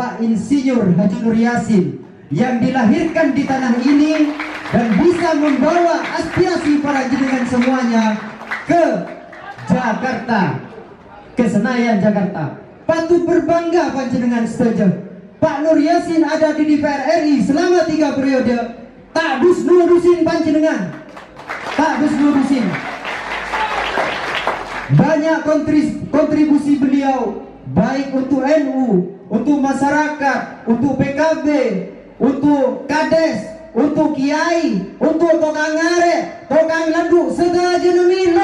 Bapak Insinyur Haji Nur Yasin yang dilahirkan di tanah ini dan bisa membawa aspirasi para jenengan semuanya ke Jakarta, ke Senayan Jakarta. Patut berbangga panjenengan setuju. Pak Nur Yasin ada di DPR RI selama 3 periode. Tak dus nurusin panjenengan, tak dus nurusin. Banyak kontribusi beliau, baik untuk NU, untuk masyarakat, untuk PKB, untuk Kades, untuk Kiai, untuk Tokang Arek, Tokang Laduk, segala jenis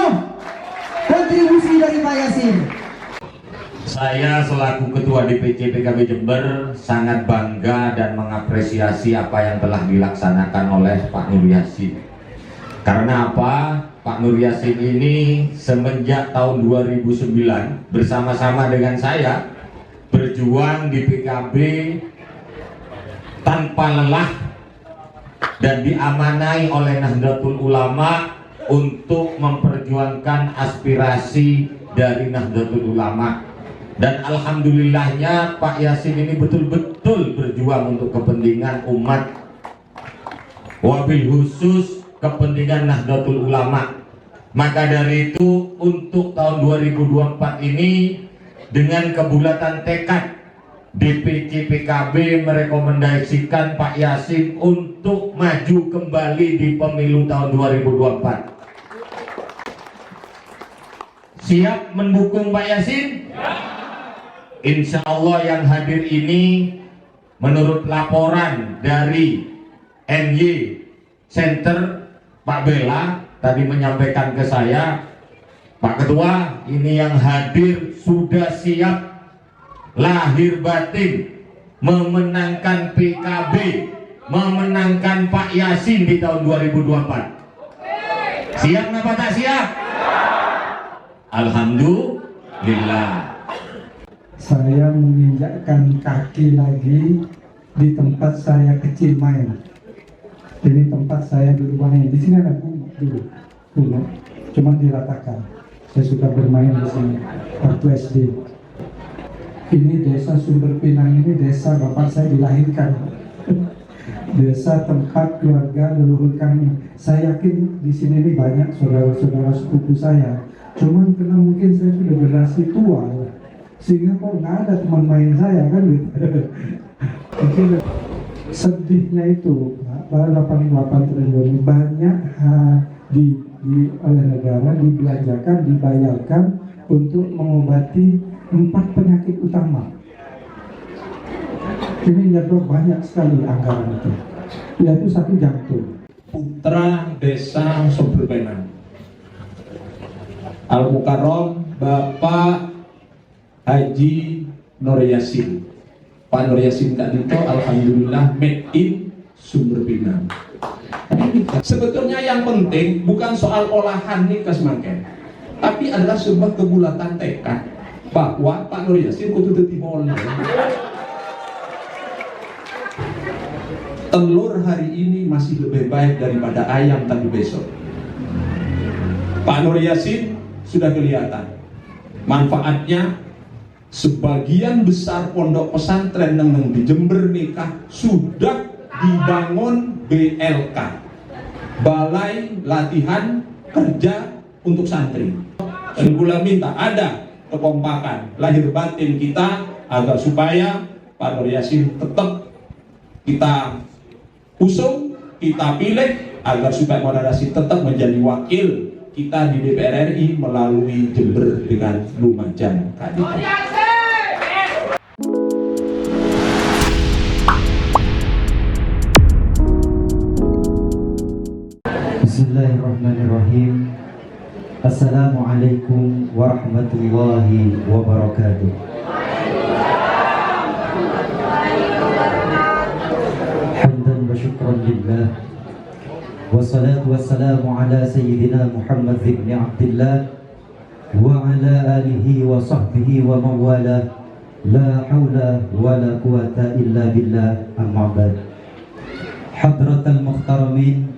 kontribusi dari Pak Yasin. Saya selaku Ketua DPC PKB Jember sangat bangga dan mengapresiasi apa yang telah dilaksanakan oleh Pak Nur Yasin. Karena apa? Pak Nur Yasin ini semenjak tahun 2009 bersama-sama dengan saya berjuang di PKB tanpa lelah dan diamanai oleh Nahdlatul Ulama untuk memperjuangkan aspirasi dari Nahdlatul Ulama. Dan alhamdulillahnya Pak Yasin ini betul-betul berjuang untuk kepentingan umat, wabil khusus kepentingan Nahdlatul Ulama. Maka dari itu untuk tahun 2024 ini dengan kebulatan tekad DPC PKB merekomendasikan Pak Yasin untuk maju kembali di pemilu tahun 2024. Siap mendukung Pak Yasin? Insya Allah yang hadir ini menurut laporan dari NY Center Pak Bella tadi menyampaikan ke saya, Pak Ketua, ini yang hadir sudah siap lahir batin memenangkan PKB, memenangkan Pak Yasin di tahun 2024. Siap apa tak siap? Alhamdulillah. Saya menginjakkan kaki lagi di tempat saya kecil main. Ini tempat saya dulu main. Di sini ada dulu, cuma diratakan. Saya suka bermain di sini waktu SD. Ini desa Sumber Pinang, ini desa bapak saya dilahirkan. Desa tempat keluarga leluhur kami. Saya yakin di sini ini banyak saudara-saudara sepupu saya. Cuman karena mungkin saya sudah generasi tua, sehingga kok nggak ada teman main saya kan gitu. Mungkin sedihnya itu pada 88 triliun banyak oleh negara dibelanjakan, dibayarkan untuk mengobati 4 penyakit utama. Ini nyedot banyak sekali anggaran itu, yaitu 1 jantung. Putra Desa Sumber Pinang Al-Mukarram Bapak Haji Nur Yasin. Pak Nur Yasin Dito alhamdulillah made in Sumber Pinang. Sebetulnya yang penting bukan soal olahan nih kesemaken, tapi adalah sebuah kebulatan tekad bahwa Pak Nur Yasin kudu dadi boleh. Telur hari ini masih lebih baik daripada ayam tadi besok. Pak Nur Yasin sudah kelihatan manfaatnya. Sebagian besar pondok pesantren yang di Jember nikah sudah dibangun BLK, Balai Latihan Kerja untuk Santri. Dan gula minta ada kekompakan lahir batin kita agar supaya Pak Nur Yasin tetap kita usung, kita pilih agar supaya Pak Nur Yasin tetap menjadi wakil kita di DPR RI melalui Jember dengan Lumajang tadi. Bismillahirrahmanirrahim. Assalamualaikum warahmatullahi wabarakatuh. Hamdan wa syukran lillah. Wassalatu wassalamu ala sayyidina Muhammad ibn Abdillah wa ala alihi wa sahbihi wa mawala. La hawla wa la quwata illa billah, amma ba'd. Hadratal muhtaramin,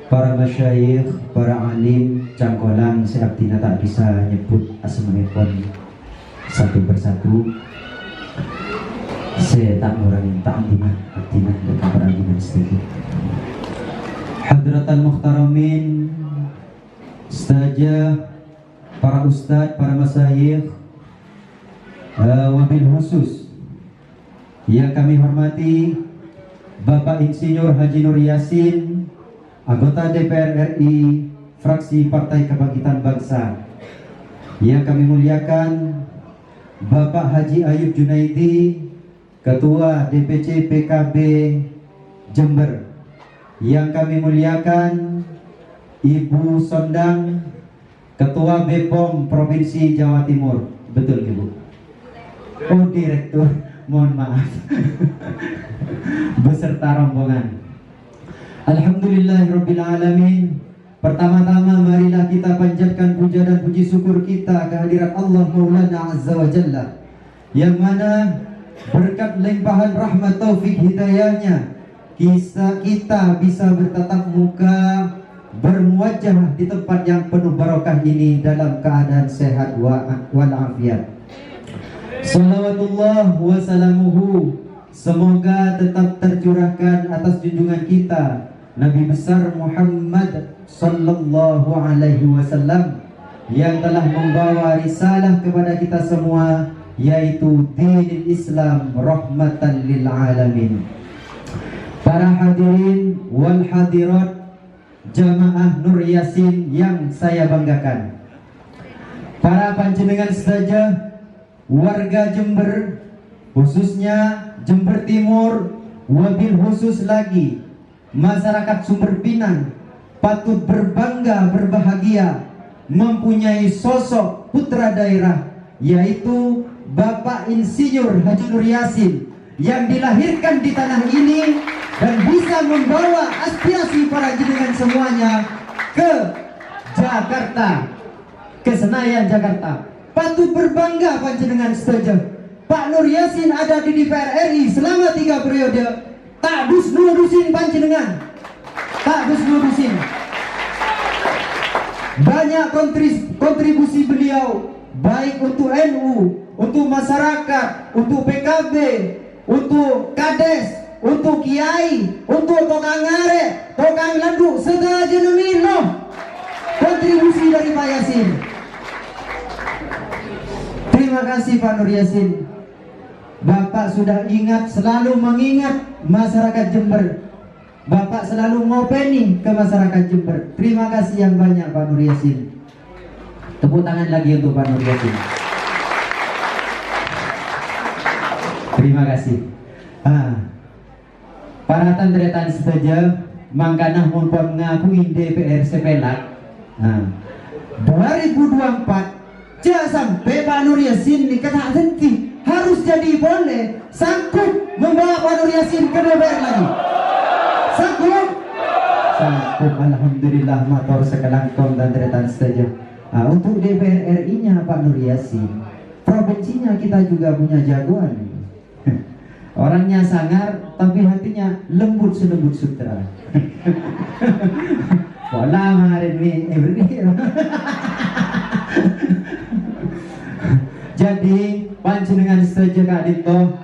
para masyayikh, para alim, cangkolan, seabdina tak bisa nyebut asmanipun satu persatu. Saya tak ngurangin ta'limah aktinah dan keberanian sedikit. Hadratal muhtaramin, ustazah, para ustaz, para masyayikh, wabil khusus yang kami hormati Bapak Insinyur Haji Nur Yasin, anggota DPR RI fraksi Partai Kebangkitan Bangsa. Yang kami muliakan Bapak Haji Ayub Junaidi, Ketua DPC PKB Jember. Yang kami muliakan Ibu Sondang, Ketua BPOM Provinsi Jawa Timur. Betul Ibu? Oh, Direktur, mohon maaf. Beserta rombongan. Alhamdulillahirabbil alamin. Pertama-tama marilah kita panjatkan puja dan puji syukur kita kehadirat Allah Maulana Azza wa Jalla, yang mana berkat limpahan rahmat taufik hidayahnya kita bisa bertatap muka, bermuajah di tempat yang penuh barokah ini dalam keadaan sehat walafiat. Salawatullah wa salamuhu, semoga tetap tercurahkan atas junjungan kita Nabi besar Muhammad sallallahu alaihi wasallam, yang telah membawa risalah kepada kita semua, yaitu dinul Islam rahmatan lil alamin. Para hadirin wal hadirat jamaah Nur Yasin yang saya banggakan, para panjenengan saja warga Jember, khususnya Jember Timur, wabil khusus lagi masyarakat Sumber Pinang, patut berbangga berbahagia mempunyai sosok putra daerah, yaitu Bapak Insinyur Haji Nur Yasin, yang dilahirkan di tanah ini dan bisa membawa aspirasi para jenengan semuanya ke Jakarta, ke Senayan Jakarta. Patut berbangga panjenengan setuju. Pak Nur Yasin ada di DPR RI selama 3 periode, tak dus-nudusin panjenengan, tak dus-nudusin. Banyak kontribusi beliau, baik untuk NU, untuk masyarakat, untuk PKB, untuk Kades, untuk Kiai, untuk Tokang Ngare, Tokang Landuk, segala jenis loh kontribusi dari Pak Yasin. Terima kasih Pak Nur Yasin. Bapak sudah ingat, selalu mengingat masyarakat Jember. Bapak selalu ngopeni ke masyarakat Jember. Terima kasih yang banyak Pak Nur Yasin. Tepuk tangan lagi untuk Pak Nur Yasin. Terima kasih. Para tandretan saja mangkanah mumpun ngakui DPR sepelak. 2024 jangan sampai Pak Nur Yasin dikata henti, harus jadi boleh sanggup membawa Pak Nur Yasin ke DPR lagi. Sanggup? Sanggup, alhamdulillah, motor sekelangkong dan tandretan saja. Untuk DPR RI-nya Pak Nur Yasin, provinsinya kita juga punya jagoan. Orangnya sangar, tapi hatinya lembut selembut sutra. Pola kemarin nih, Jadi panjenengan saja Kak Dito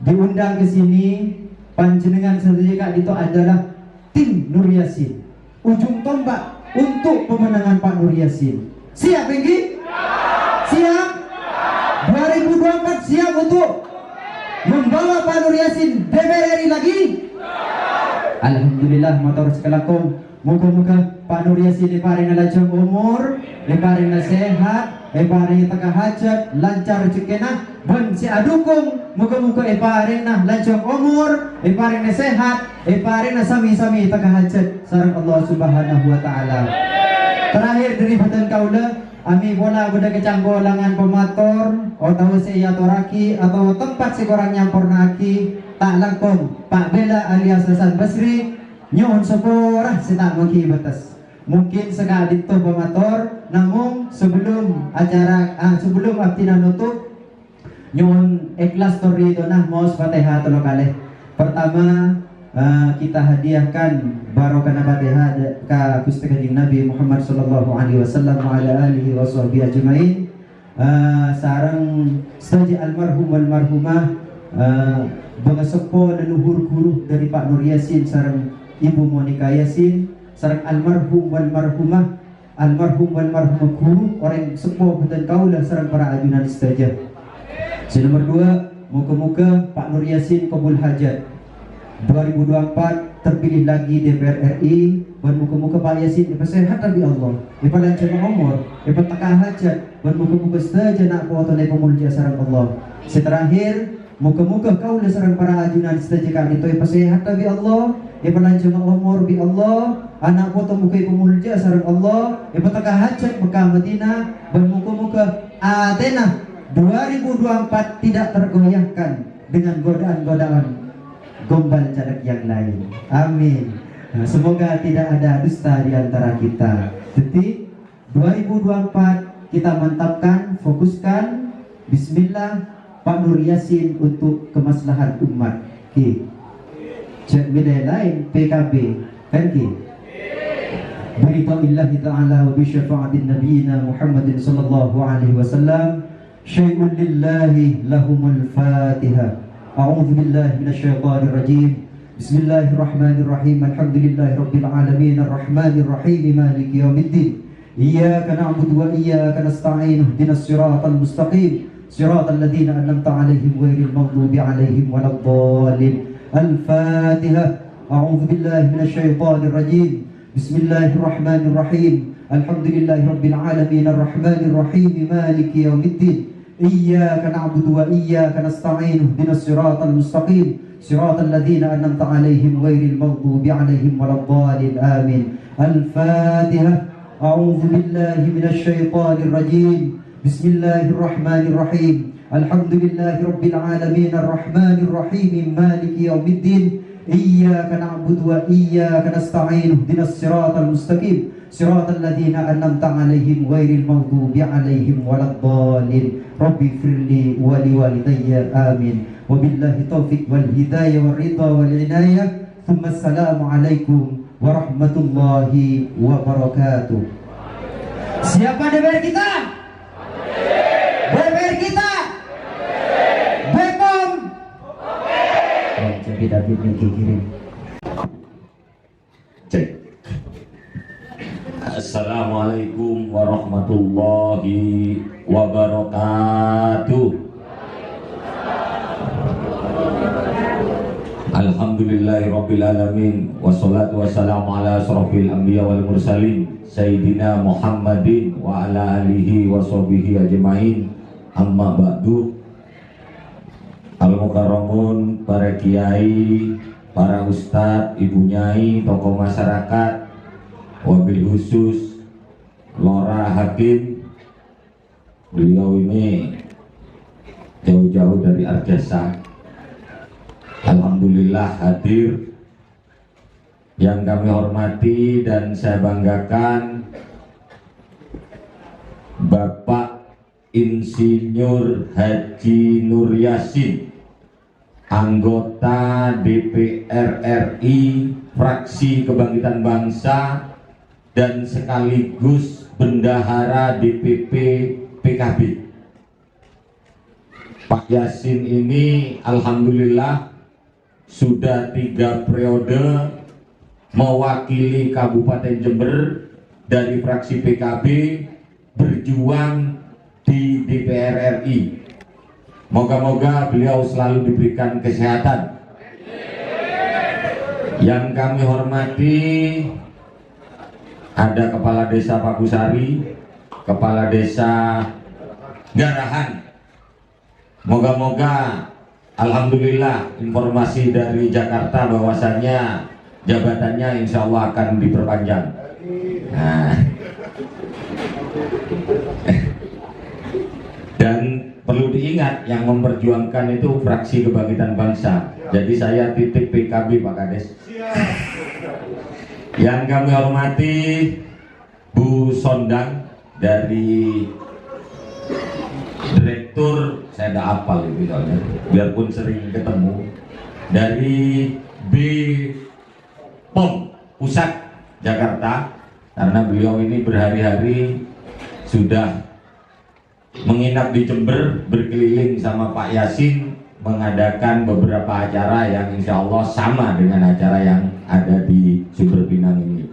diundang ke sini. Panjenengan saja Kak Dito adalah tim Nur Yasin, ujung tombak untuk pemenangan Pak Nur Yasin. Siap Enggi? Siap? 2024 siap untuk membawa Pak Nur Yasin DPR RI lagi? Alhamdulillah, motor sekelakong. Moga-moga Pak Nur Yasin diparingi lanjang umur, diparingi sehat, diparingi teka hajat, lancar rezekina, ben si adukung. Moga-moga diparingi lanjang umur, diparingi sehat, diparingi sami-sami teka hajat sareng Allah Subhanahu wa taala. Terakhir dari badan kaula, ami bola beda kecanggolangan pemator atau saya toraki atau tempat sekorang nyampornaki tak langkong Pak Bela alias Hasan Basri nyohon seporah setak maki batas. Mungkin sekali itu pemator, namun sebelum acara sebelum abdina nutup nyohon ikhlas tori donah maus Fatihah tolo kalih. Pertama kita hadiahkan barokah Fatihah ka Gusti Kanjeng Nabi Muhammad sallallahu alaihi wasallam wa ala alihi washabbihi ajmain. Sareng saja almarhum wal marhumah Bangasepo leluhur guru dari Pak Nur Yasin sareng Ibu Monika Yasin sareng almarhum wal marhumah guru orang sepo dan kaulah sareng para ajunan istajah. Nomor 2, muka-muka Pak Nur Yasin kabul hajat 2024 terpilih lagi DPR RI dan muka-muka Pak Yasin sehat abi Allah panjang umur takah hajat dan muka-muka saja nak kuatan pemulja sareng Allah. Terakhir muka-muka kau sareng para ajunan saja kali itu sehat abi Allah panjang umur bi Allah anak kuatan muka pemulja sareng Allah takah hajat Mekah Madinah dan muka-muka Athena 2024 tidak tergoyahkan dengan godaan-godaan gombal caleg yang lain. Amin. Nah, semoga tidak ada dusta di antara kita. Jadi 2024 kita mantapkan, fokuskan. Bismillah Pak Nur Yasin untuk kemaslahan umat. Oke. Cek wilayah lain PKB. Kan ki? Beritahuillahi ta'ala wa bisyafa'atin nabiyina Muhammadin sallallahu alaihi wasallam syai'un lillahi lahumul fatihah. أعوذ بالله من الشيطان الرجيم بسم الله الرحمن الرحيم الحمد لله رب العالمين الرحمن الرحيم مالك يوم الدين إياك نعبد وإياك نستعين اهدنا الصراط المستقيم صراط الذين أنعمت عليهم غير المغضوب عليهم ولا الضالين الفاتحة أعوذ بالله من الشيطان الرجيم بسم الله الرحمن الرحيم الحمد لله رب العالمين الرحمن الرحيم مالك يوم الدين إياك نعبد وإياك نستعين اهدنا الصراط المستقيم صراط الذين أنعمت عليهم غير المغضوب عليهم ولا الضالين آمين. الفاتحة. أعوذ بالله من الشيطان الرجيم بسم الله الرحمن الرحيم الحمد لله رب العالمين الرحمن الرحيم مالك يوم الدين إياك نعبد وإياك نستعين اهدنا الصراط المستقيم صراط الذين أنعمت عليهم غير المغضوب عليهم ولا الضالين رب اغفر لي ولوالدي آمين وبالله التوفيق والهداية والرضا والعناية ثم السلام عليكم ورحمة الله وبركاته. Siapa DPR kita? DPR kita? Bepom. Jadi David yang kirim. Cek. Assalamualaikum warahmatullahi wabarakatuh. Alhamdulillahirrabbilalamin. Wassalatu wassalamu ala asrafil anbiya wal mursalin Sayyidina Muhammadin wa ala alihi wa sahbihi ajma'in. Amma ba'du. Al-Mukarramun, para kiai, para ustadz, ibu nyai, tokoh masyarakat, wabil khusus Lora Hakim. Beliau ini jauh-jauh dari Arjasa, alhamdulillah hadir. Yang kami hormati dan saya banggakan Bapak Insinyur Haji Nur Yasin, anggota DPR RI fraksi Kebangkitan Bangsa dan sekaligus bendahara DPP PKB. Pak Yasin ini alhamdulillah sudah 3 periode mewakili Kabupaten Jember dari fraksi PKB berjuang di DPR RI. Moga-moga beliau selalu diberikan kesehatan. Yang kami hormati ada Kepala Desa Pakusari, Kepala Desa Garahan. Moga-moga alhamdulillah informasi dari Jakarta bahwasannya jabatannya insya Allah akan diperpanjang. Nah. Dan perlu diingat yang memperjuangkan itu fraksi Kebangkitan Bangsa. Jadi saya titip PKB Pak Kades. Yang kami hormati Bu Sondang dari Direktur, saya tidak hafal itu soalnya, biarpun sering ketemu, dari BPOM Pusat Jakarta, karena beliau ini berhari-hari sudah menginap di Jember, berkeliling sama Pak Yasin mengadakan beberapa acara yang insya Allah sama dengan acara yang ada di Sumber Pinang ini.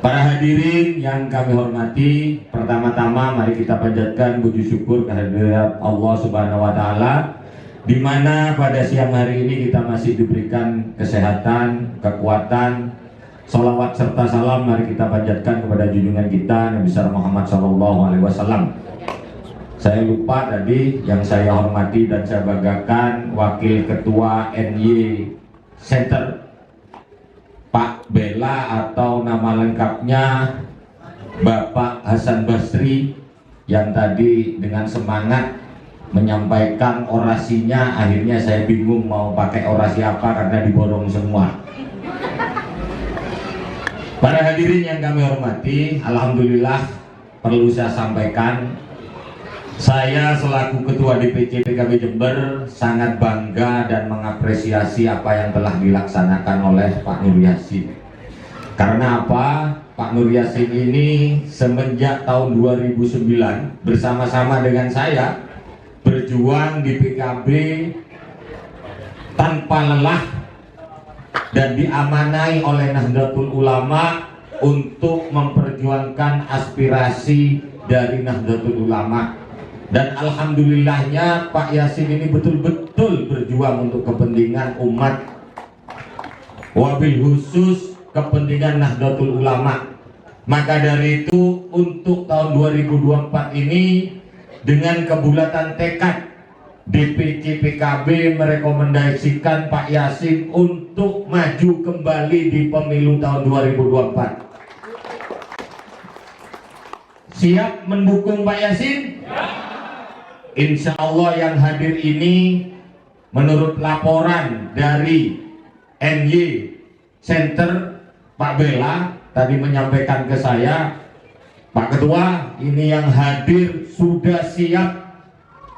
Para hadirin yang kami hormati, pertama-tama mari kita panjatkan puji syukur kehadirat Allah Subhanahu wa taala, di mana pada siang hari ini kita masih diberikan kesehatan, kekuatan. Salawat serta salam mari kita panjatkan kepada junjungan kita Nabi besar Muhammad SAW. Saya lupa tadi, yang saya hormati dan saya banggakan Wakil Ketua NY Center Pak Bella, atau nama lengkapnya Bapak Hasan Basri, yang tadi dengan semangat menyampaikan orasinya. Akhirnya saya bingung mau pakai orasi apa karena diborong semua. Para hadirin yang kami hormati, alhamdulillah perlu saya sampaikan, saya selaku Ketua DPC PKB Jember sangat bangga dan mengapresiasi apa yang telah dilaksanakan oleh Pak Nur Yasin. Karena apa? Pak Nur Yasin ini semenjak tahun 2009 bersama-sama dengan saya berjuang di PKB tanpa lelah dan diamanai oleh Nahdlatul Ulama untuk memperjuangkan aspirasi dari Nahdlatul Ulama. Dan alhamdulillahnya Pak Yasin ini betul-betul berjuang untuk kepentingan umat, wabil khusus kepentingan Nahdlatul Ulama. Maka dari itu untuk tahun 2024 ini dengan kebulatan tekad DPC PKB merekomendasikan Pak Yasin untuk maju kembali di pemilu tahun 2024. Siap mendukung Pak Yasin? Insya Allah yang hadir ini menurut laporan dari NY Center Pak Bella tadi menyampaikan ke saya, Pak Ketua, ini yang hadir sudah siap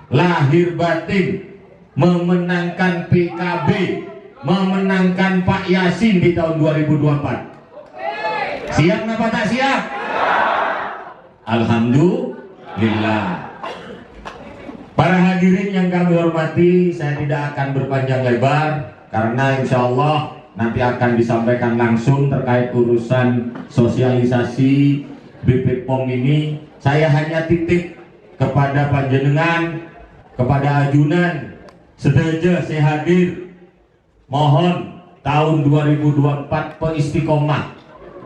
lahir batin memenangkan PKB, memenangkan Pak Yasin di tahun 2024. Siap apa tak siap? Alhamdulillah. Para hadirin yang kami hormati, saya tidak akan berpanjang lebar karena insya Allah nanti akan disampaikan langsung terkait urusan sosialisasi BP POM ini. Saya hanya titip kepada panjenengan, kepada ajunan, sedaja saya hadir, mohon tahun 2024 istiqomah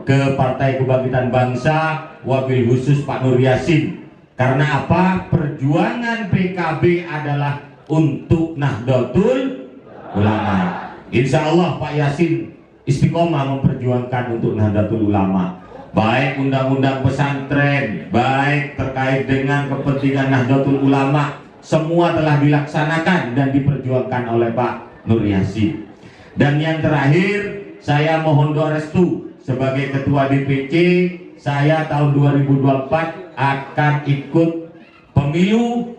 ke Partai Kebangkitan Bangsa, wabil khusus Pak Nur Yasin. Karena apa? Perjuangan PKB adalah untuk Nahdlatul Ulama. Insya Allah Pak Yasin istiqomah memperjuangkan untuk Nahdlatul Ulama. Baik undang-undang pesantren, baik terkait dengan kepentingan Nahdlatul Ulama, semua telah dilaksanakan dan diperjuangkan oleh Pak Nur Yasin. Dan yang terakhir, saya mohon doa restu sebagai Ketua DPC, saya tahun 2024 akan ikut pemilu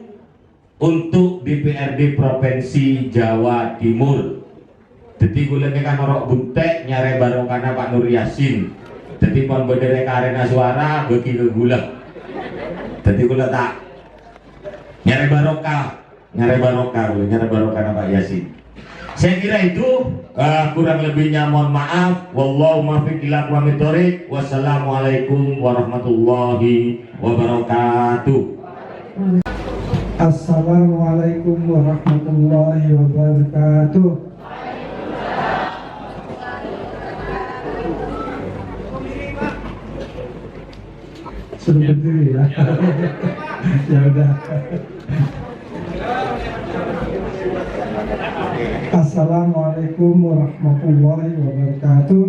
untuk DPRD Provinsi Jawa Timur. Jadi gula kan orang buntek nyare barokana Pak Nur Yasin. Jadi pon berdiri ke arena suara bagi ke gula. Jadi gula tak nyare barokah Pak Yasin. Saya kira itu, kurang lebihnya mohon maaf. Wallahu muwaffiq ila aqwamit thoriq. Wassalamualaikum warahmatullahi wabarakatuh. Assalamualaikum warahmatullahi wabarakatuh. Suruh berdiri ya. Ya udah. Assalamualaikum warahmatullahi wabarakatuh.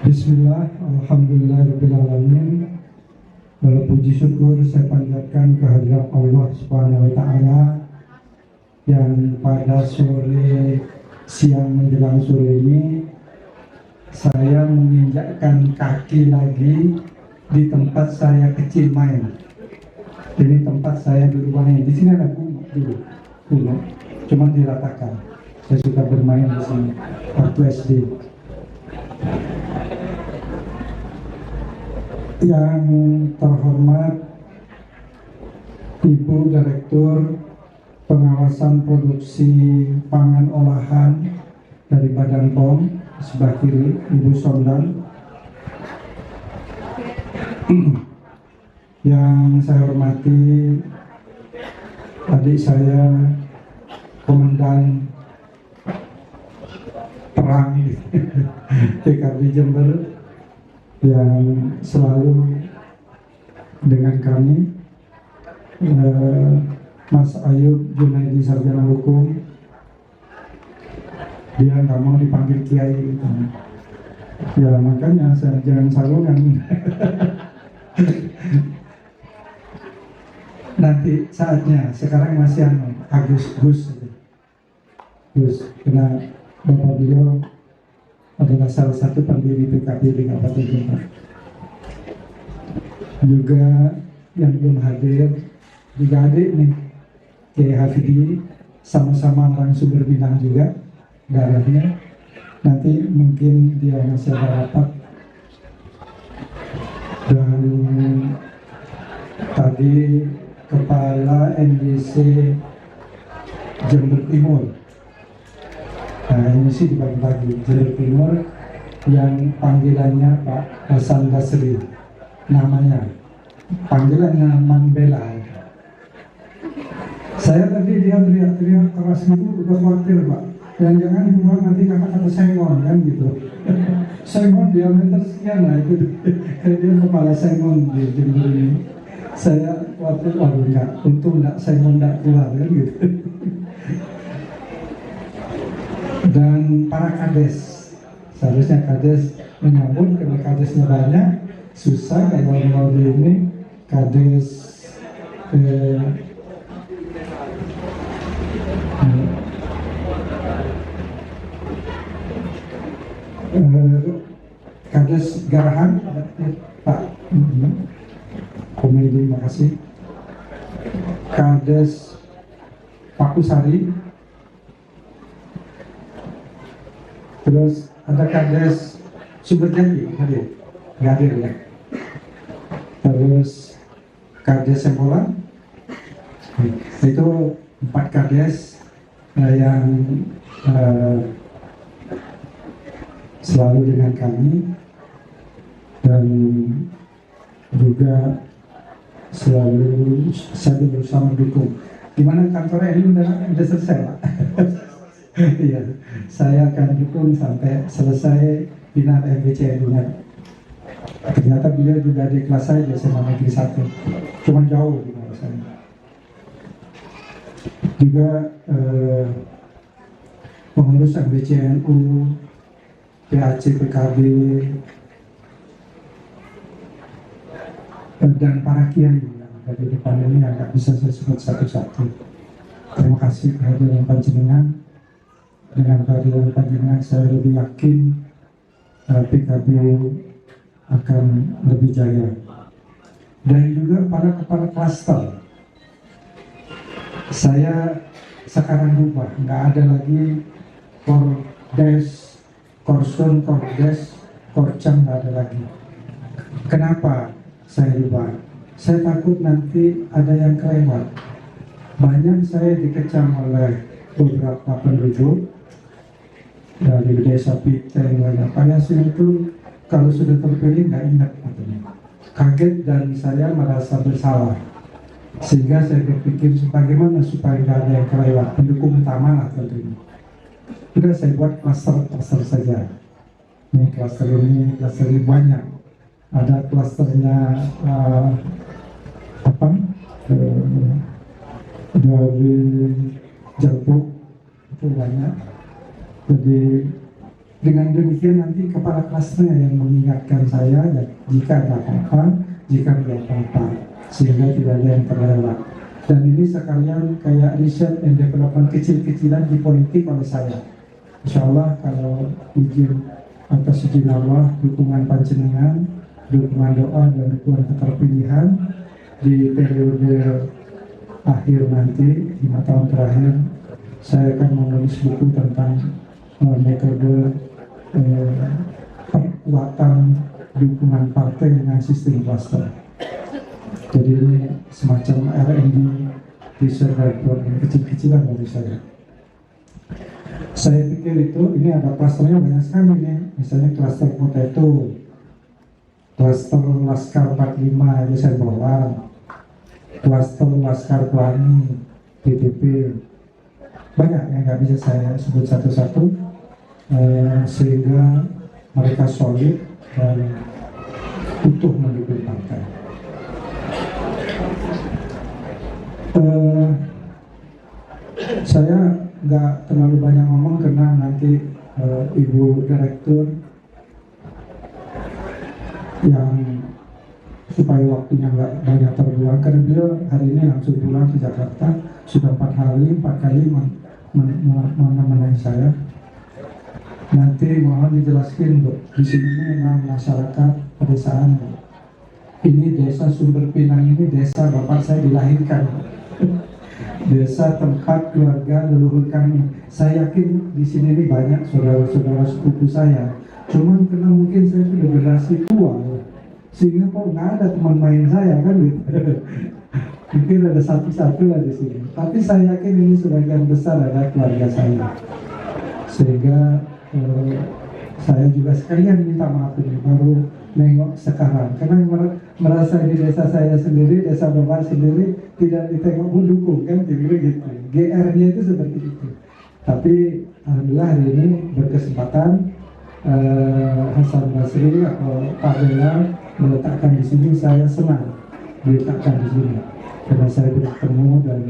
Bismillah, alhamdulillahirrahmanirrahim. Puji syukur saya panjatkan kehadirat Allah Subhanahu wa taala yang pada sore siang menjelang sore ini saya menginjakkan kaki lagi di tempat saya kecil main. Ini tempat saya dulu main. Di sini ada dulu, cuma diratakan. Saya suka bermain di sini waktu SD. Yang terhormat Ibu Direktur Pengawasan Produksi Pangan Olahan dari Badan POM, sebelah kiri Ibu Sondang. Yang saya hormati adik saya, Komandan Perang PKB Jember yang selalu dengan kami, Mas Ayub Junaidi, sarjana hukum. Dia nggak mau dipanggil kiai gitu. Ya makanya saya jangan salungan. Nanti saatnya, sekarang masih Gus, karena Bapak beliau adalah salah satu pendiri PKB di Kabupaten Jember. Juga yang belum hadir, juga adik nih, Kiai Hafidi, sama-sama orang sumber Minang juga darahnya. Nanti mungkin dia masih ada rapat. Dan tadi Kepala NDC Jember Timur. Nah ini sih dibagi-bagi. Jember Timur yang panggilannya Pak Hasan Basri, namanya panggilannya Manbela. Saya tadi dia teriak-teriak keras itu udah khawatir Pak. Jangan keluar nanti kata-kata sengon kan gitu. Sengon diameter sekian, nah itu dia kepala sengon di Jember ini. Saya khawatir, waduh enggak, untung enggak sengon enggak keluar kan gitu. Dan para kades, seharusnya kades menyambut karena kadesnya banyak, susah kalau mau di ini kades kades Garahan, Pak Komedi, makasih. Kades Pakusari, terus ada kades Sumberjati hadir, nggak hadir ya. Terus kades Sembolan, itu 4 kades yang selalu dengan kami dan juga selalu saya berusaha mendukung. Gimana kantornya ini udah selesai Pak? Iya, saya akan dukung sampai selesai bina MBCN-nya. Ternyata beliau juga di kelas saya di SMA Negeri 1, cuma jauh di bawah saya. Juga pengurus MBCNU, PAC, PKB, dan para kiai yang ada di depan ini agak bisa saya sebut satu-satu. Terima kasih kehadiran panjenengan. Dengan kehadiran panjenengan saya lebih yakin PKB akan lebih jaya. Dan juga para kepala klaster. Saya sekarang rubah, nggak ada lagi Kordes, Korsun, Kordes, Korcam, nggak ada lagi. Kenapa saya rubah? Saya takut nanti ada yang kelewat. Banyak saya dikecam oleh beberapa penduduk dari desa Piteng, Pak Yasin itu kalau sudah terpilih nggak ingat katanya. Kaget dan saya merasa bersalah. Sehingga saya berpikir bagaimana supaya nggak ada yang kelewat, pendukung utama lah tentunya. Sudah saya buat klaster saja. Ini klaster ini banyak. Ada klasternya dari Jeruk itu banyak. Jadi dengan demikian nanti kepala klasternya yang mengingatkan saya ya, jika ada apa-apa, jika ada apa-apa, sehingga tidak ada yang terlewat. Dan ini sekalian kayak riset dan development kecil-kecilan di politik oleh saya. Insya Allah kalau izin atas izin Allah, dukungan panjenengan, dukungan doa dan dukungan keterpilihan di periode akhir nanti 5 tahun terakhir, saya akan menulis buku tentang metode perkuatan dukungan partai dengan sistem cluster. Jadi ini semacam R&D research report yang kecil-kecilan dari saya. Saya pikir itu ini ada klasternya banyak sekali nih, misalnya klaster potato, klaster Laskar 45 itu saya bawa, klaster Laskar Pelangi, PTP, banyak yang nggak bisa saya sebut satu-satu, sehingga mereka solid dan utuh mendukung partai. Saya nggak terlalu banyak ngomong karena nanti Ibu Direktur yang supaya waktunya nggak banyak terbuang, karena beliau hari ini langsung pulang ke Jakarta, sudah 4 kali menemani saya. Nanti mohon dijelaskan, Bu, di sini memang masyarakat pedesaan, Bu. Ini desa Sumber Pinang, ini desa bapak saya dilahirkan, desa tempat keluarga leluhur kami. Saya yakin di sini ini banyak saudara-saudara sepupu saya. Cuman karena mungkin saya sudah generasi tua, sehingga kok nggak ada teman main saya kan gitu. Mungkin ada satu-satu lah di sini. Tapi saya yakin ini sebagian besar adalah keluarga saya. Sehingga saya juga sekalian minta maaf ini baru nengok sekarang, karena merasa di desa saya sendiri, desa bapak sendiri tidak ditengok mendukung kan, jadi gitu. GR-nya itu seperti itu. Tapi alhamdulillah hari ini berkesempatan Hasan Basri atau Pak Bela meletakkan di sini, saya senang diletakkan di sini karena saya bertemu dan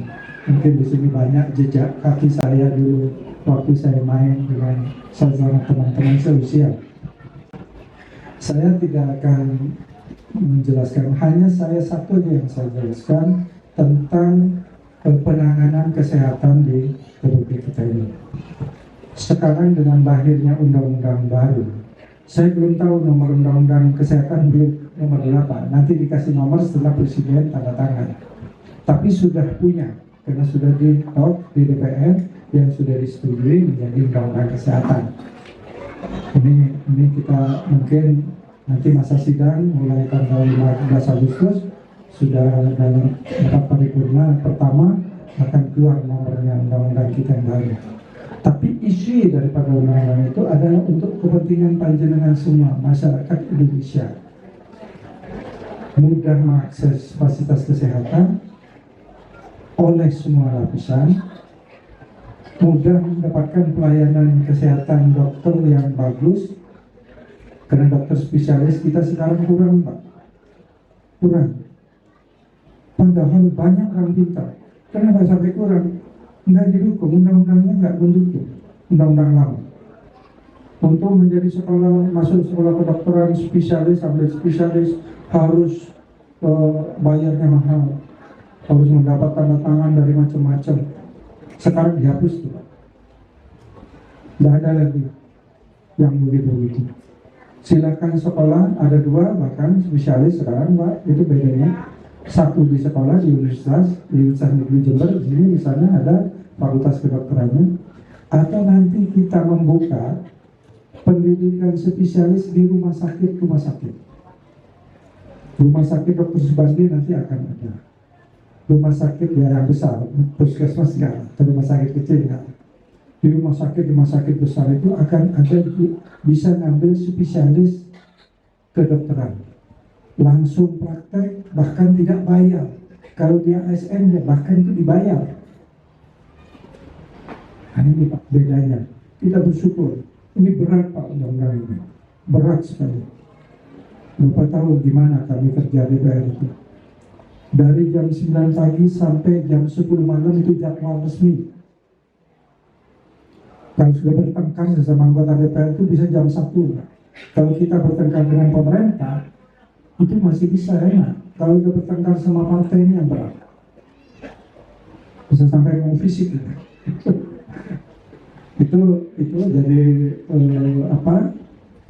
mungkin di sini banyak jejak kaki saya dulu waktu saya main dengan saudara teman-teman seusia. Saya tidak akan menjelaskan, hanya saya satu yang saya jelaskan tentang penanganan kesehatan di Republik kita ini. Sekarang dengan lahirnya undang-undang baru, saya belum tahu nomor undang-undang kesehatan belum nomor berapa. Nanti dikasih nomor setelah Presiden tanda tangan. Tapi sudah punya, karena sudah di-talk di DPR yang sudah disetujui menjadi undang-undang kesehatan. Ini kita mungkin nanti masa sidang mulai tanggal 15 Agustus sudah dalam rapat paripurna pertama akan keluar nomornya undang-undang kita yang baru. Tapi isi daripada undang-undang itu adalah untuk kepentingan panjenengan semua masyarakat Indonesia, mudah mengakses fasilitas kesehatan oleh semua lapisan, mudah mendapatkan pelayanan kesehatan dokter yang bagus, karena dokter spesialis kita sekarang kurang, Pak. Kurang. Padahal banyak orang pintar. Kenapa sampai kurang? Nggak didukung, undang-undangnya nggak mendukung, undang-undang lama. Untuk menjadi sekolah, masuk sekolah kedokteran spesialis, sampai spesialis harus bayarnya mahal, harus mendapat tanda tangan dari macam-macam. Sekarang dihapus tuh, tidak ada lagi yang begitu-begitu. Silakan sekolah, ada 2 bahkan spesialis sekarang, Pak, itu bedanya. Satu di sekolah di Universitas Negeri Jember, di sini misalnya ada fakultas kedokterannya. Atau nanti kita membuka pendidikan spesialis di rumah sakit. Rumah sakit Dr. Subandi nanti akan ada. Rumah sakit yang besar, puskesmas enggak, atau rumah sakit kecil enggak. Di rumah sakit besar itu akan ada, bisa ngambil spesialis kedokteran. Langsung praktek, bahkan tidak bayar. Kalau dia ASN, bahkan itu dibayar. Nah, ini Pak bedanya. Kita bersyukur. Ini berat Pak undang-undang ini. Berat sekali. Bapak tahu gimana kami kerja di DPR itu. Dari jam 9 pagi sampai jam 10 malam itu jadwal resmi. Kalau sudah bertengkar sesama anggota DPR itu bisa jam 1. Kalau kita bertengkar dengan pemerintah, itu masih bisa enak. Kalau udah bertengkar sama partai ini yang berat, bisa sampai ngomong fisik gitu. itu jadi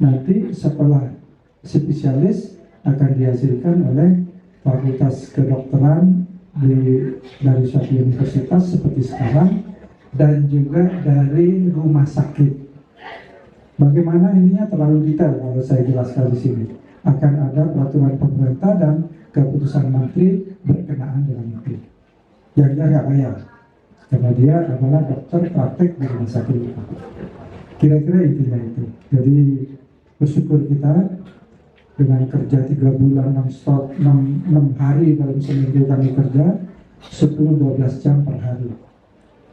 nanti setelah spesialis akan dihasilkan oleh fakultas kedokteran dari suatu universitas seperti sekarang, dan juga dari rumah sakit. Bagaimana ininya terlalu detail kalau saya jelaskan di sini. Akan ada peraturan pemerintah, dan keputusan menteri berkenaan dengan itu. Yang dia nggak bayar, karena dia adalah dokter praktek di rumah sakit. Kira-kira intinya itu. Jadi bersyukur kita dengan kerja 3 bulan non-stop, 6 hari dalam seminggu kami kerja, 10-12 jam per hari.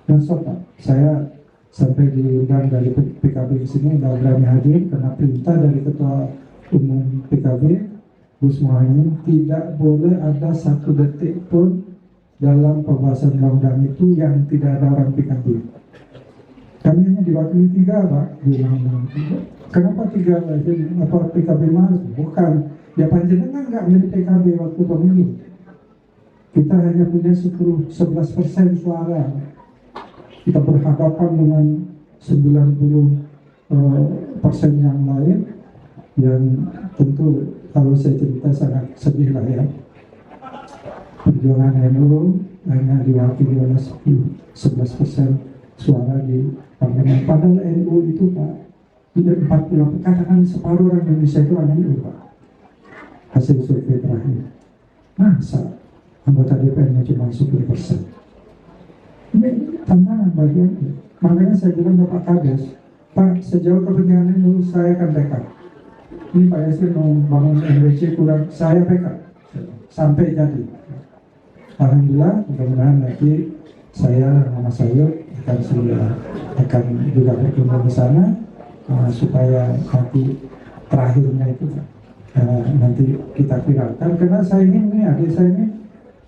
Non-stop Pak. Saya sampai diundang dari PKB di sini, nggak berani hadir karena perintah dari Ketua Umum PKB, Gus Muhaimin, tidak boleh ada 1 detik pun dalam pembahasan undang-undang itu yang tidak ada orang PKB. Kami hanya diwakili 3 Pak di undang-undang. Kenapa 3? Apa PKB malas? Bukan. Ya panjenengan nggak milih PKB waktu pemilu. Kita hanya punya 11% suara. Kita berhadapan dengan 90% yang lain, yang tentu kalau saya cerita sangat sedih lah ya. Perjuangan NU hanya diwakili oleh 11% suara di parlemen. Padahal NU itu Pak, tidak 40, katakan separuh orang Indonesia itu orang NU Pak. Hasil survei terakhir. Masa anggota DPR-nya cuma 10%? Ini tantangan bagian. Makanya saya bilang ke Pak Kades, Pak, sejauh kepentingan NU saya akan backup. Ini Pak Yasir mau bangun NWC kurang, saya backup sampai jadi. Alhamdulillah, mudah-mudahan nanti saya sama saya akan juga berkunjung di sana supaya nanti terakhirnya itu nanti kita viralkan, karena saya ingin nih adik saya ini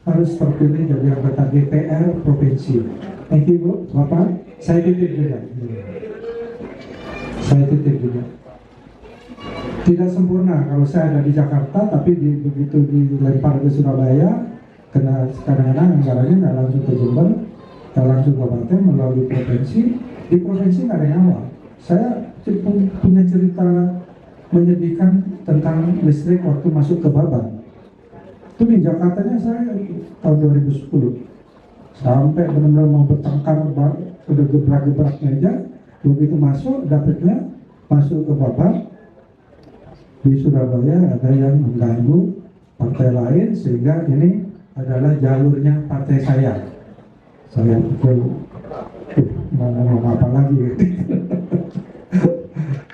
harus terpilih jadi anggota DPR provinsi. Thank you Bu, Bapak, saya titip juga. Tidak sempurna kalau saya ada di Jakarta, tapi begitu dilempar ke Surabaya, karena kadang-kadang anggarannya nggak langsung ke Jember, nggak langsung ke kabupaten melalui provinsi. Di provinsi nggak ada yang awal. Saya punya cerita menyedihkan tentang listrik waktu masuk ke Baban. Itu di Jakartanya saya tahun 2010 sampai benar-benar mau bertengkar, udah gebrak-gebrak meja. Begitu masuk, dapatnya masuk ke Baban. Di Surabaya ada yang mengganggu partai lain, sehingga ini adalah jalurnya partai saya. Saya pikir mau ngomong apa lagi.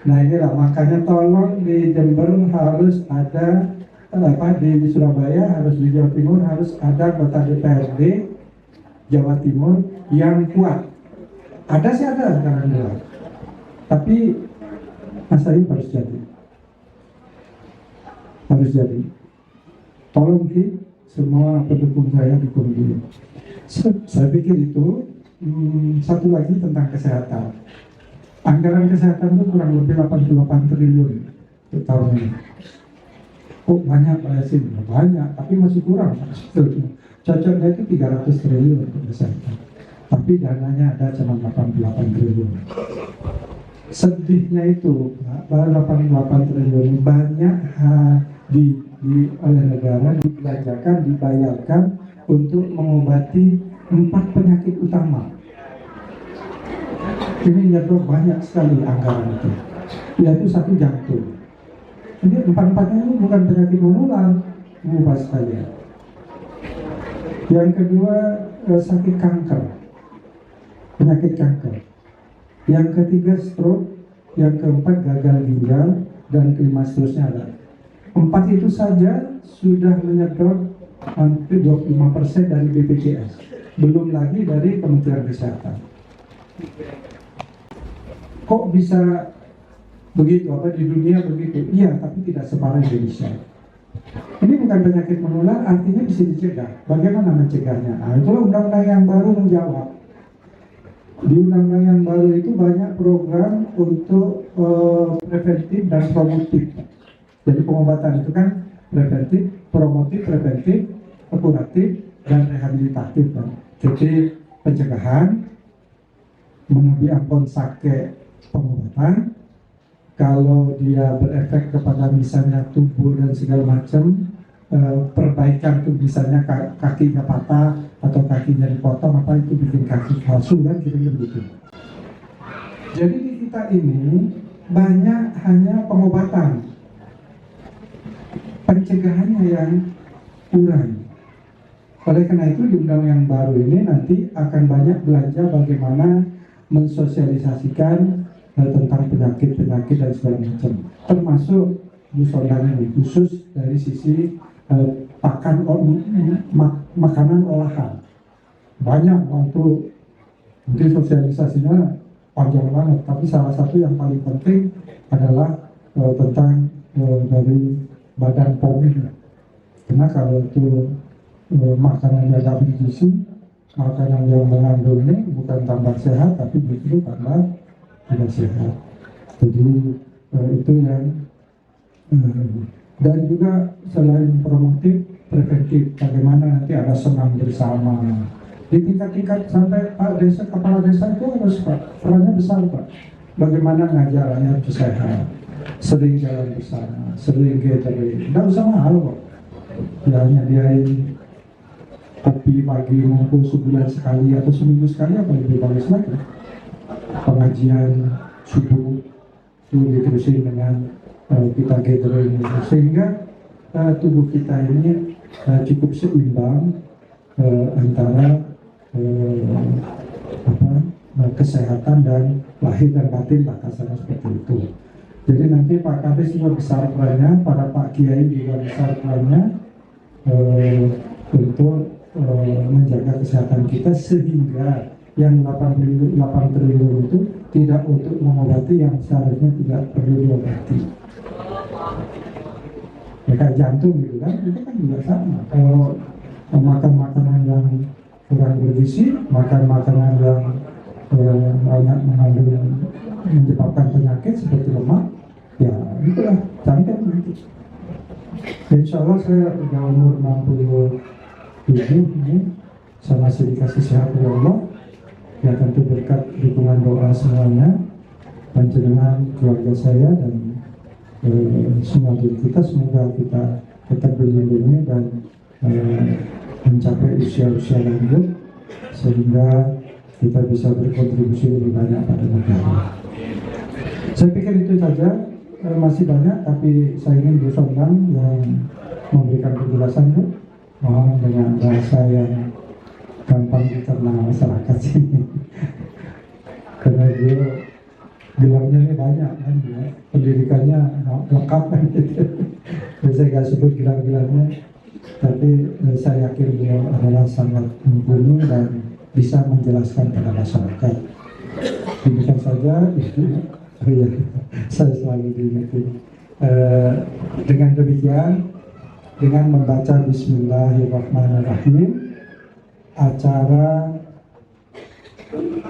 Nah inilah makanya tolong di Jember harus ada di Surabaya, harus di Jawa Timur harus ada kota DPRD Jawa Timur yang kuat. Ada sih ada sekarang juga, tapi Mas Ayu harus jadi. Tolong Ki, semua pendukung saya dukung dia. Saya pikir itu. Satu lagi tentang kesehatan. Anggaran kesehatan itu kurang lebih 88 triliun untuk tahun ini. Oh banyak Pak Yasin, banyak, tapi masih kurang. Cocoknya itu 300 triliun untuk kesehatan, tapi dananya ada cuma 88 triliun. Sedihnya itu, baru 88 triliun banyak oleh negara dibelanjakan, dibayarkan untuk mengobati 4 penyakit utama. Ini nyedot banyak sekali anggaran itu, yaitu 1 jantung. Jadi 4-4-nya itu bukan penyakit menular, lupa sekalian. Yang kedua sakit kanker, penyakit kanker. Yang ketiga stroke, yang keempat gagal ginjal, dan kelima seterusnya ada. 4 itu saja sudah menyedot hampir 25% dari BPJS, belum lagi dari Kementerian Kesehatan. Kok bisa begitu? Apa di dunia begitu? Iya, tapi tidak separah Indonesia. Ini bukan penyakit menular, artinya bisa dicegah. Bagaimana mencegahnya? Nah, itulah undang-undang yang baru menjawab. Di undang-undang yang baru itu banyak program untuk preventif dan promotif. Jadi pengobatan itu kan preventif, promotif, kuratif, dan rehabilitatif. Jadi pencegahan, mengambil ampun sakit pengobatan. Kalau dia berefek kepada misalnya tubuh dan segala macam, perbaikan tuh misalnya kakinya patah atau kakinya dipotong, apa itu bikin kaki palsu dan kira-kira begitu. Jadi di kita ini banyak hanya pengobatan, pencegahannya yang kurang. Oleh karena itu di undang yang baru ini nanti akan banyak belajar bagaimana mensosialisasikan tentang penyakit-penyakit dan segala macam, termasuk musodang ini khusus dari sisi makanan olahan. Banyak waktu nanti sosialisasinya panjang banget, tapi salah satu yang paling penting adalah tentang dari badan POM ini. Karena kalau itu makanan yang tidak bergizi, makanan yang mengandung ini bukan tambah sehat, tapi justru tambah tidak sehat. Jadi itu yang dan juga selain promotif, preventif, bagaimana nanti ada senam bersama di tingkat-tingkat sampai Pak Desa, Kepala Desa itu harus perannya besar Pak. Bagaimana ngajar rakyat sehat, sering jalan bersama, sering gathering, tidak usah mahal Pak. Ya hanya diain kopi pagi ngumpul sebulan sekali atau seminggu sekali, apa lebih bagus lagi. Pengajian subuh itu diterusin dengan kita gathering, sehingga tubuh kita ini cukup seimbang antara kesehatan dan lahir dan batin, lah kasarnya seperti itu. Jadi nanti Pak Kades juga besar perannya, para Pak Kiai juga besar perannya untuk menjaga kesehatan kita, sehingga yang 8 triliun itu tidak untuk mengobati yang seharusnya tidak perlu diobati. Ya, kayak jantung gitu kan, itu kan juga sama. Kalau makan makanan yang kurang bergizi, makan makanan yang banyak mengandung menyebabkan penyakit seperti lemak, ya itulah jantung nanti. Insya Allah saya udah umur 67 ini, saya masih dikasih sehat oleh Allah. Ya tentu berkat dukungan doa semuanya, panjenengan, keluarga saya dan semua diri kita, semoga kita tetap dilindungi dan mencapai usia-usia lanjut sehingga kita bisa berkontribusi lebih banyak pada negara. Saya pikir itu saja, masih banyak tapi saya ingin bersondang yang memberikan penjelasan itu, mohon dengan bahasa yang gampang dicerna masyarakat sini. Karena dia gelarnya ini banyak kan, ya. Pendidikannya lengkap kan gitu. Saya nggak sebut gelar-gelarnya, tapi saya yakin beliau adalah sangat mumpuni dan bisa menjelaskan pada masyarakat. Demikian saja itu. Oh iya, saya selalu diingatkan. Dengan demikian, dengan membaca Bismillahirrahmanirrahim, acara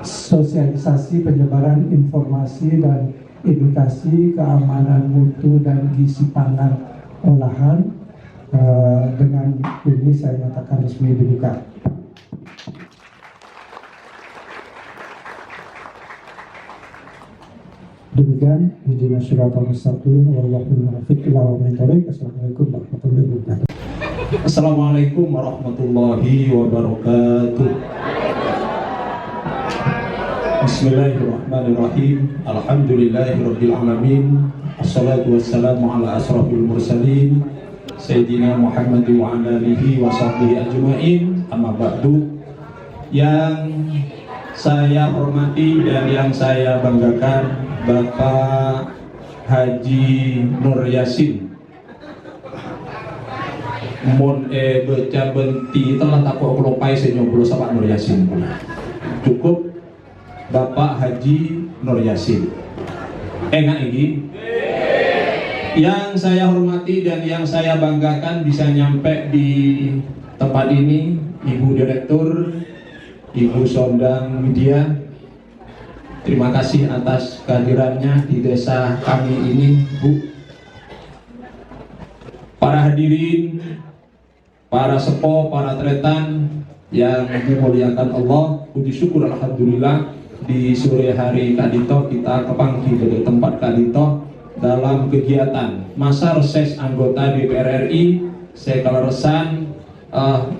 sosialisasi penyebaran informasi dan edukasi keamanan mutu dan gizi pangan olahan, dengan ini saya nyatakan resmi dibuka. Demikian, Ihdinas Shiratal Mustaqim, wallahu muwaffiq ila aqwamit thoriq. Assalamualaikum warahmatullahi wabarakatuh. Assalamualaikum warahmatullahi wabarakatuh. Bismillahirrahmanirrahim. Alhamdulillahirabbil alamin. Assalatu wassalamu ala asrofil mursalin Sayyidina Muhammad wa ala alihi wa sahbihi ajma'in. Amma ba'du. Yang saya hormati dan yang saya banggakan, Bapak Haji Nur Yasin mon baca benti telah tak kelopai senyum Bapak Nur Yasin. Cukup Bapak Haji Nur Yasin. Enggak ini? Yang saya hormati dan yang saya banggakan bisa nyampe di tempat ini, Ibu Direktur, Ibu Sondang Widya. Terima kasih atas kehadirannya di desa kami ini, Bu. Para hadirin, para sepo, para tretan yang dimuliakan Allah, puji syukur alhamdulillah di sore hari kadito kita kepanggi dari tempat kadito dalam kegiatan masa reses anggota DPR RI sekaleresan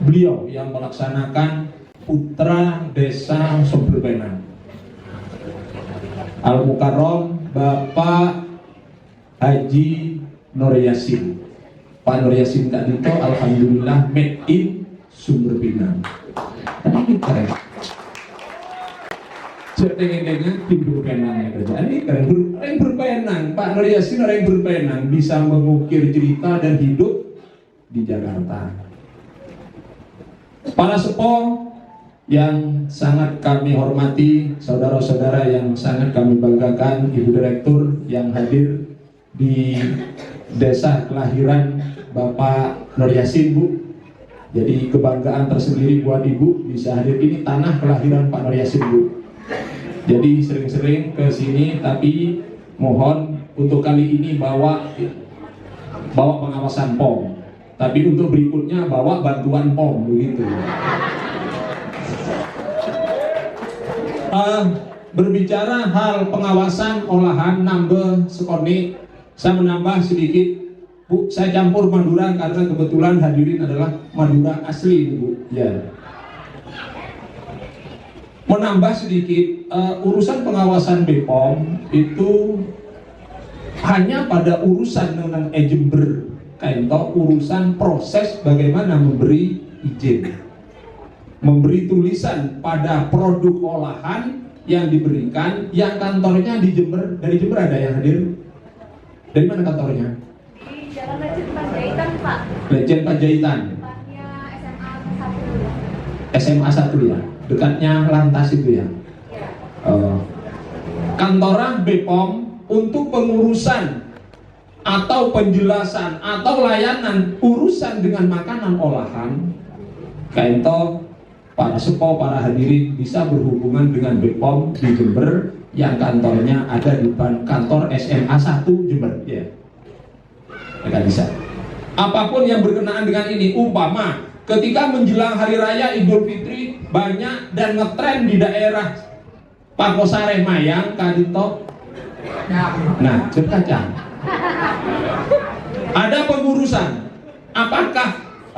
beliau yang melaksanakan Putra Desa Soberbenan Al-Mukarram Bapak Haji Nur Yasin. Pak Nur Yassin Kadito, alhamdulillah made in Sumber Pinang. Ini keren. Setengah-tengah tim berpenang ya kerja. Ini keren. Orang berpenang, Pak Nur Yassin orang yang berpenang bisa mengukir cerita dan hidup di Jakarta. Para sepuh yang sangat kami hormati, saudara-saudara yang sangat kami banggakan, Ibu Direktur yang hadir di desa kelahiran Bapak Nur Yassin, Bu. Jadi kebanggaan tersendiri buat Ibu bisa hadir ini tanah kelahiran Pak Nur Yassin, Bu. Jadi sering-sering ke sini, tapi mohon untuk kali ini bawa pengawasan POM. Tapi untuk berikutnya bawa bantuan POM begitu. Berbicara hal pengawasan olahan nambah sekoni, saya menambah sedikit, Bu. Saya campur Madura karena kebetulan hadirin adalah Madura asli, Bu. Ya. Menambah sedikit, urusan pengawasan BPOM itu hanya pada urusan tentang Jember, kayak urusan proses bagaimana memberi izin, memberi tulisan pada produk olahan yang diberikan, yang kantornya di Jember. Dari Jember ada yang hadir? Dari mana kantornya? Di Jalan Lejen Panjaitan, Pak. Lejen Panjaitan. Dekatnya SMA 1. SMA 1 ya, dekatnya Lantas itu ya. Ya. Kantoran BPOM untuk pengurusan atau penjelasan atau layanan urusan dengan makanan olahan, kayak para sepuh, para hadirin bisa berhubungan dengan BPOM di Jember yang kantornya ada di kantor SMA 1 Jember ya. Mereka bisa. Apapun yang berkenaan dengan ini, umpama ketika menjelang hari raya Idul Fitri banyak dan ngetren di daerah Pakosare Mayang, Kadito. Nah, kacang. Ada pengurusan. Apakah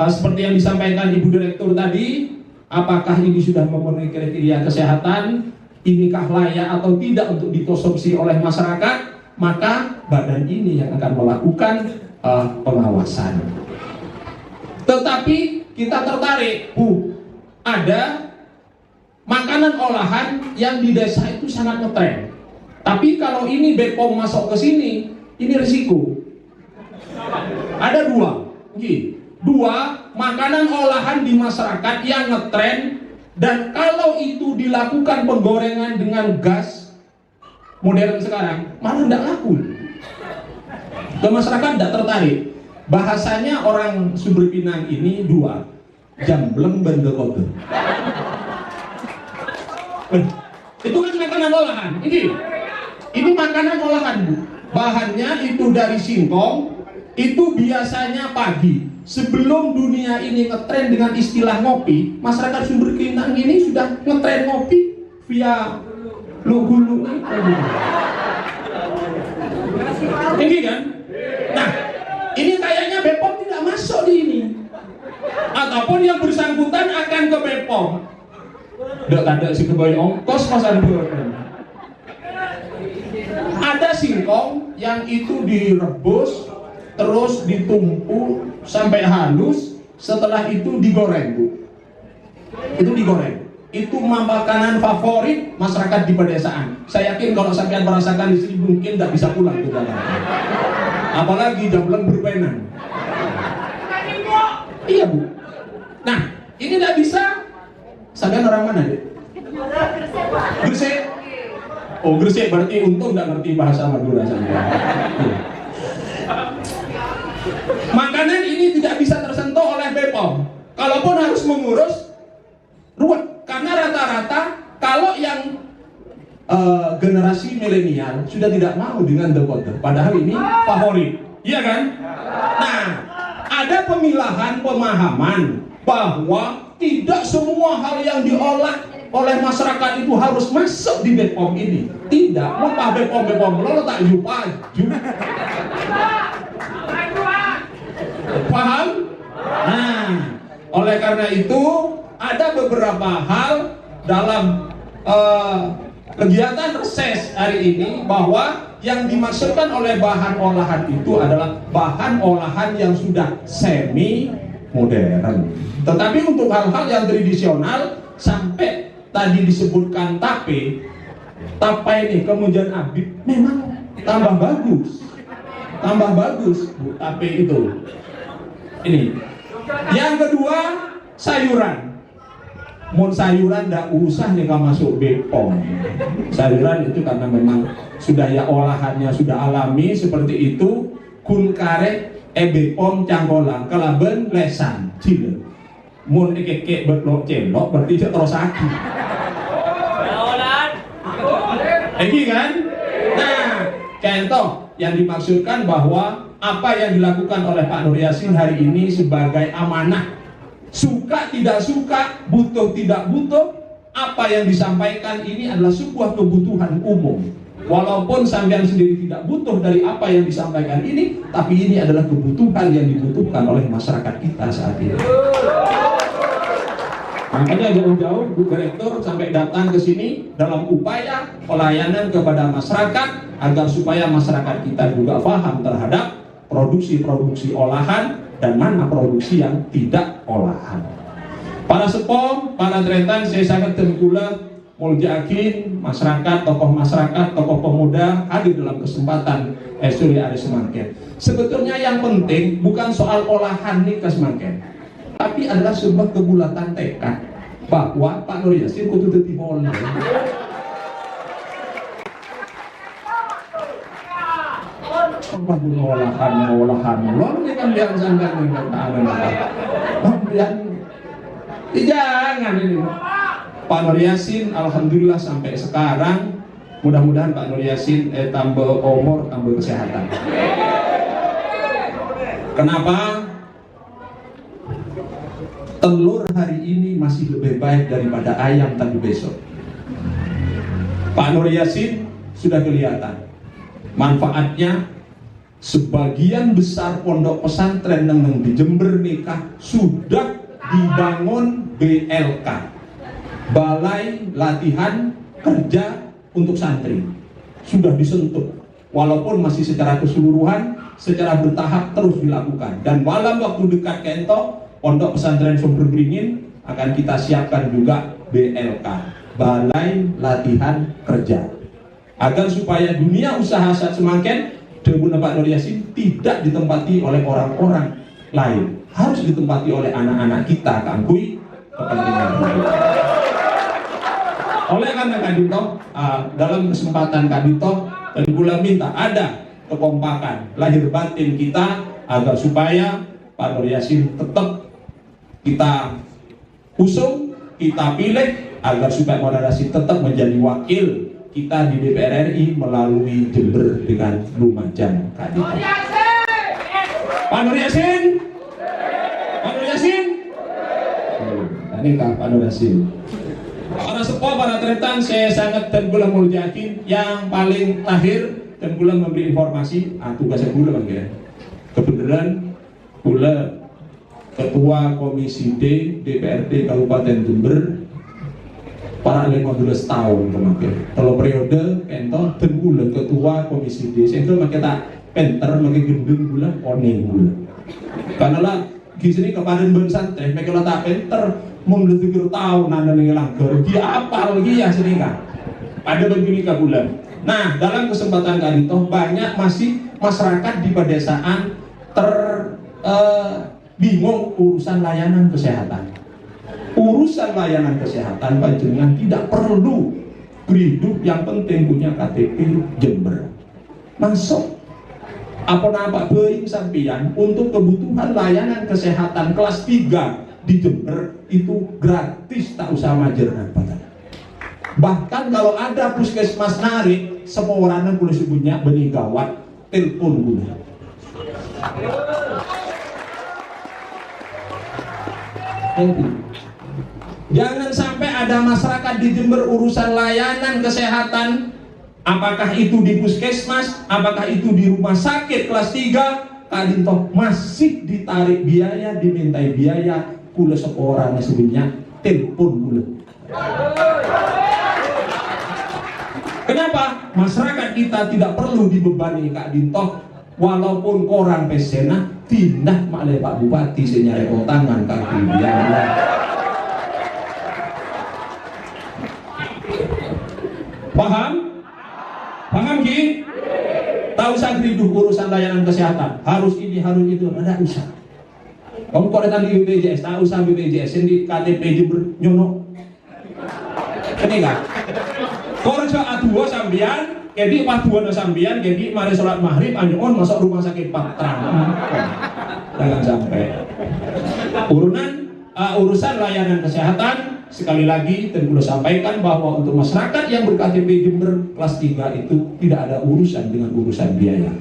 seperti yang disampaikan Ibu Direktur tadi, apakah ini sudah memenuhi kriteria kesehatan, inikah layak atau tidak untuk dikonsumsi oleh masyarakat, maka badan ini yang akan melakukan pengawasan. Tetapi kita tertarik, Bu, ada makanan olahan yang di desa itu sangat ngetren. Tapi kalau ini BPOM masuk ke sini, ini risiko. Ada dua makanan olahan di masyarakat yang ngetren, dan kalau itu dilakukan penggorengan dengan gas modern sekarang, malah tidak laku. Ke masyarakat tidak tertarik. Bahasanya orang Sumber Pinang ini dua, jambleng bendekote. Itu kan makanan olahan. Ini makanan olahan, Bu. Bahannya itu dari singkong. Itu biasanya pagi sebelum dunia ini ngetren dengan istilah ngopi, masyarakat Sumber Pinang ini sudah ngetren ngopi via lugu-lugu. Ini kan? Nah, ini kayaknya BPOM tidak masuk di ini, ataupun yang bersangkutan akan ke BPOM. Tidak ada si kebayi ongkos mas ada. Ada singkong yang itu direbus, terus ditumpuk sampai halus, setelah itu digoreng, Bu. Itu digoreng. Itu makanan favorit masyarakat di pedesaan. Saya yakin kalau sampean merasakan di sini mungkin tidak bisa pulang ke Jakarta. Apalagi jambleng berpenang. Iya, Bu. Nah, ini tidak bisa. Sampean orang mana, Dek? Gresik. Oh, Gresik berarti untung tidak ngerti bahasa Madura sampean. Makanan ini tidak bisa tersentuh oleh BPOM. Kalaupun harus mengurus, ruwet. Karena rata-rata kalau yang generasi milenial sudah tidak mau dengan dekoder, padahal ini favorit, iya kan? Nah, ada pemilahan pemahaman bahwa tidak semua hal yang diolah oleh masyarakat itu harus masuk di BPOM ini. Tidak, lupa BPOM lo tak jupaju. Paham? Nah, oleh karena itu ada beberapa hal dalam Kegiatan reses hari ini bahwa yang dimaksudkan oleh bahan olahan itu adalah bahan olahan yang sudah semi modern. Tetapi untuk hal-hal yang tradisional sampai tadi disebutkan tape ini kemudian abib memang tambah bagus Bu, tape itu. Ini. Yang kedua sayuran. Mun sayuran ndak usah nih kalau masuk Bepom. Sayuran itu karena memang sudah ya olahannya sudah alami seperti itu. Kun karek Bepom cangkolang kelaben lesan cile. Mun ekek betlok celok berarti terus aki. Eki kan? Nah, contoh yang dimaksudkan bahwa apa yang dilakukan oleh Pak Nur Yassin hari ini sebagai amanah. Suka tidak suka, butuh tidak butuh, apa yang disampaikan ini adalah sebuah kebutuhan umum. Walaupun sampean sendiri tidak butuh dari apa yang disampaikan ini, tapi ini adalah kebutuhan yang dibutuhkan oleh masyarakat kita saat ini. Makanya jauh-jauh Bu Direktur sampai datang ke sini dalam upaya pelayanan kepada masyarakat agar supaya masyarakat kita juga paham terhadap produksi-produksi olahan dan mana produksi yang tidak olahan. Para sepom, para tretan, saya sangat tengkula muljakin masyarakat, tokoh pemuda hadir dalam kesempatan Suri Ari Semangken. Sebetulnya yang penting bukan soal olahan nih Semangken, tapi adalah sebuah kebulatan tekad bahwa Pak Nur Yassin kudu dadi mono. olahan ini kan yang sangat jangan ini Pak Nur Yassin alhamdulillah sampai sekarang mudah-mudahan Pak Nur Yassin tambah umur tambah kesehatan. Kenapa? Telur hari ini masih lebih baik daripada ayam tadi besok. Pak Nur Yassin sudah kelihatan manfaatnya. Sebagian besar pondok pesantren yang di Jember nikah sudah dibangun BLK, Balai Latihan Kerja untuk Santri, sudah disentuh. Walaupun masih secara keseluruhan, secara bertahap terus dilakukan. Dan dalam waktu dekat kento, pondok pesantren Sumber Beringin akan kita siapkan juga BLK, Balai Latihan Kerja, agar supaya dunia usaha saat Semangken Debuna Pak Nur Yassin tidak ditempati oleh orang-orang lain, harus ditempati oleh anak-anak kita kangkui kepentingan hidup. Oleh karena Kadito, dalam kesempatan Kadito dan pula minta ada kekompakan lahir batin kita agar supaya Pak Nur Yassin tetap kita usung, kita pilih agar supaya Pak Nur Yassin tetap menjadi wakil kita di DPR RI melalui Jember dengan Lumajang Kadito. Pak Nur Yassin, Pak Nur Yassin, ini Pak Nur Yassin. Para sepuh, para tretan, saya sangat dan pula yakin yang paling akhir dan pula memberi informasi. Tugasnya pula bang ya. Kebenaran pula Ketua Komisi D DPRD Kabupaten Jember para 15 tahun kemarin. Kalau periode ento dan pula Ketua Komisi D, saya itu makai tak penter, makai gendeng pula, oning pula. Karena lah di sini kepada bersantri, makai tak penter. Mungkin 3 tahun nanda langgar dia apa lagi ya sini kan ada begini ke bulan. Nah dalam kesempatan kali itu banyak masih masyarakat di pedesaan bingung urusan layanan kesehatan. Urusan layanan kesehatan panjenengan tidak perlu hidup, yang penting punya KTP Jember. Masuk apa being sampian untuk kebutuhan layanan kesehatan kelas 3 di Jember itu gratis, tak usah majeran badan. Bahkan kalau ada puskesmas narik, semua orang boleh sebutnya benih gawat, telepon boleh. Jangan sampai ada masyarakat di Jember urusan layanan kesehatan, apakah itu di puskesmas, apakah itu di rumah sakit kelas 3, kadintoh masih ditarik biaya, dimintai biaya. Kula seorang sebenarnya telepon kula. Kenapa? Masyarakat kita tidak perlu dibebani Kak Dinto, walaupun korang pesena tindak malih Pak Bupati senyare tangan kaki biarlah. Paham? Paham Ki? Tak usah geriduh urusan layanan kesehatan. Harus ini, harus itu, ada usah. Kamu kok datang di BPJS, tak usah BPJS, di KTP Jember nyono. Ini kan? Korjo A2 sambian, jadi A2 sambian, jadi mari sholat maghrib, anjuon masuk rumah sakit Patra. Jangan sampai. Urusan layanan kesehatan, sekali lagi dan perlu sampaikan bahwa untuk masyarakat yang berKTP Jember kelas 3 itu tidak ada urusan dengan urusan biaya.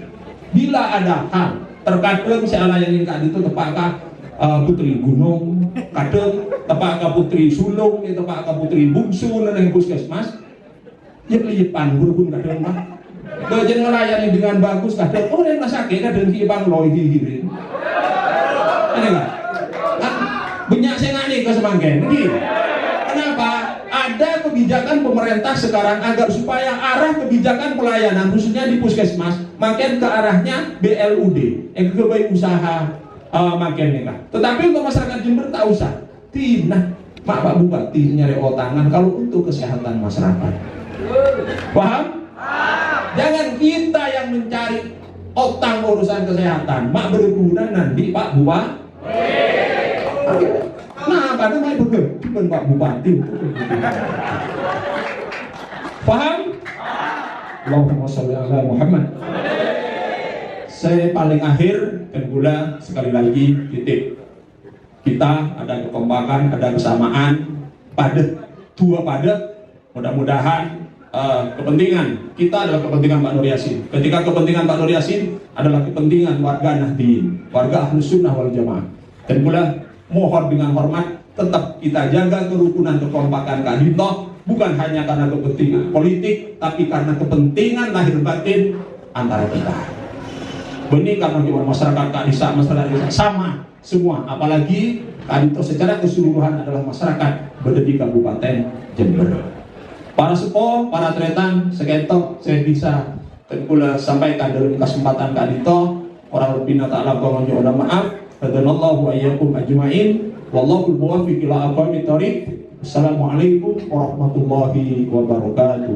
Bila ada hal, terkadang saya layanin Kak itu tepakkah Putri Gunung, kadang tepakkah Putri Sulung, tepakkah Putri Bungsu, dan puskesmas, ya lipan berhubung kadang mah. Kemudian melayani dengan bagus kadang, oh yang sakit kadang kipan loy hihirin. Ini kan? Banyak saya ngani ke semanggen. Kenapa? Ada kebijakan pemerintah sekarang agar supaya arah kebijakan pelayanan khususnya di puskesmas makin ke arahnya BLUD, kebaik usaha makin nikah. Tetapi untuk masyarakat Jember tak usah. Tinah Pak Bupati nyari otangan kalau untuk kesehatan masyarakat. Paham? Jangan kita yang mencari otang urusan kesehatan. Mak berguna nanti Pak Bupati. Nah, karena mai bukan Pak Bupati. Paham? Allahumma sholli ala Muhammad. Saya paling akhir dan pula sekali lagi titip. Kita ada kekompakan, ada kesamaan, padat, dua padat. Mudah-mudahan kepentingan kita adalah kepentingan Pak Nur Yasin. Ketika kepentingan Pak Nur Yasin adalah kepentingan warga Nahdien, warga Ahlus Sunnah wal Jamaah. Dan pula mohon dengan hormat tetap kita jaga kerukunan kekompakan Kak Dinto, bukan hanya karena kepentingan politik, tapi karena kepentingan lahir batin antara kita. Benih karena masyarakat Kak Disa, masyarakat Disa sama semua, apalagi Kak Dinto secara keseluruhan adalah masyarakat berdedi Kabupaten Jember. Para sepo, para tretan, seketok saya bisa pula sampaikan dalam kesempatan Kak Dinto. Orang lebih ta'ala mohon maaf. Hadanallahu wa iyyakum ajma'in. Wallahul muwaffiq ila aqwamit thoriq. Assalamualaikum warahmatullahi wabarakatuh.